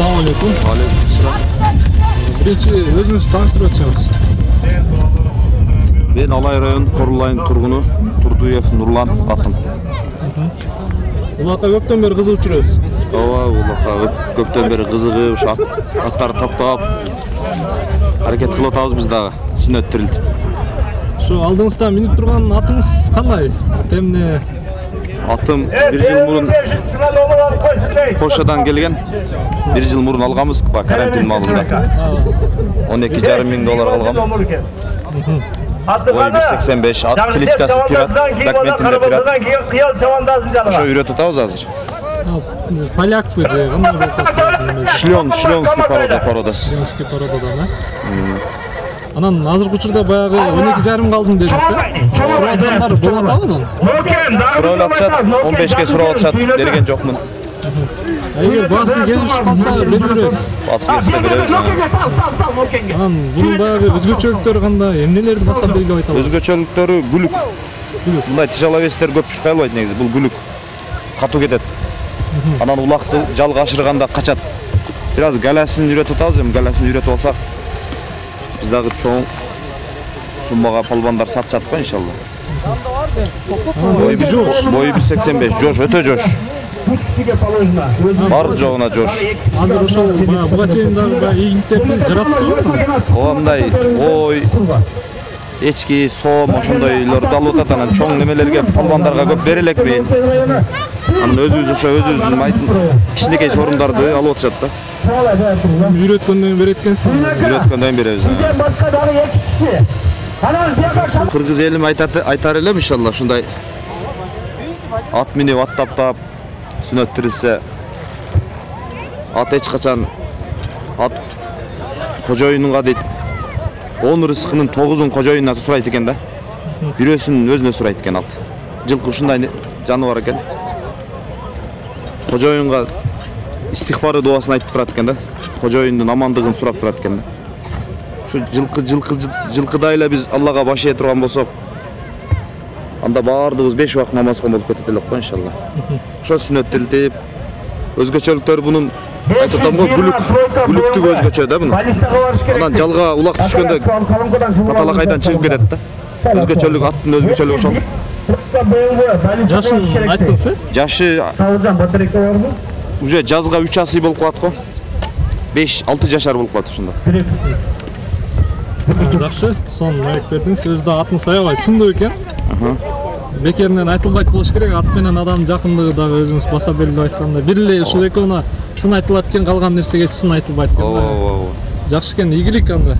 Assalamu alaikum. Aleykümselam. Birinci özünüzü tanıştırып atsanız. Ben Alay rayonu Korulayın turgunu Turduyev Nurlan atım. Ulaka köpten beri kızıp жүрөбүз. Ооба, улака көптөн бери кызыгып, аттарды таптап аракет кылып атабыз биз дагы сүннөт тирилтип. Şu aldığınızda minip durgan atınız kanday? Emne? Atım bir yıl murun Polşadan gelgen. Bir yıl murun algamız karantin malında. 12,5 bin dolar algam. Boyu 1,85, at kiliçkası pirat, dokumentinde pirat. Şu üret tutabız hazır. Polyak mı diye? Şlyonski parodası. Şlyonski parodadan ha? Anan azırkı учурда баягы 12,5 калдым дедиң сен. Сурадандар болот абы? Сурап атышат, 15ке сурап атышат, берген жокмун. Эгер басы келип калса беребиз. Басы келсе беребиз. Анан бунун баягы өзгөчөлүктөрү кандай? Эмнелерди басап белгилеп айта аласыз? Өзгөчөлүктөрү гүлүк. Мындай тяжеловестер көп чуркай албайт негизи, бул гүлүк. Катуу кетет. Анан улакты жалга ашырганда качат. Бираз галасын үйрөтүп атабыз, эми галасын үйрөтүп алсак biz dagı çoğun summaga palbanlar satacak ko inşallah. Boyu 1,85, joş, öte joş. Var joğuna joş. Hazır ошол буга чейин дагы ийгиттерди жараттыбы? Ооба мындай ой, эчки, сом ошондойлорду алып атат, анан чоң немелерге палбандарга көп бере элекпин. Анан өзүбүз ошо өзүбүздүн кичинекей сорундарды алып атышат да. Үйрөткөндөн берет экенсиз. Үйрөткөндөн беребиз. Кыргыз элим айтар элем иншалла ушундай ат минип ат таптап сүнөттүрүлсө ат эч качан ат кожоюнунга дейт 10 рызкынын 9'un кожоюнуна сурайт экен да. Бирөөсүн өзүнө сурайт экен ат. Жылкы ушундай жаныбар экен. Кожоюнга истихбары дуасын айтып турат экен да. Кожоюндун амандыгын сурап турат экен да. Şu жылкыда эле биз Аллага баш ээ турган болсок, анда баардыгыбыз 5 убак намазга болуп кетет элек го иншалла. Ошо сүннөттүлтүп, өзгөчөлүктөр бунун айтып атам го, бүлүктүк өзгөчө да бунун. Анан жалга улак түшкөндө паталакайдан чыгып кетет да. Өзгөчөлүк аттын өзгөчөлүгү ошол. Жашын айттыңыз? Жашы уже жазга 3 асый болуп калат го. 5-6 жашар болуп калат ушунда. Жакшы, сон маек бердиңиз. Өзү да атын саябай сындуу экен. Бекеринен айтылбайт болуш керек. Ат менен адам жакындыгы дагы өзүңүз баса белгилеп айткандай. Бир эле ушул экөөнө сын айтылат экен, калган нерсеге сын айтылбайт экен. Ооба. Жакшы экен, ийгилик анда.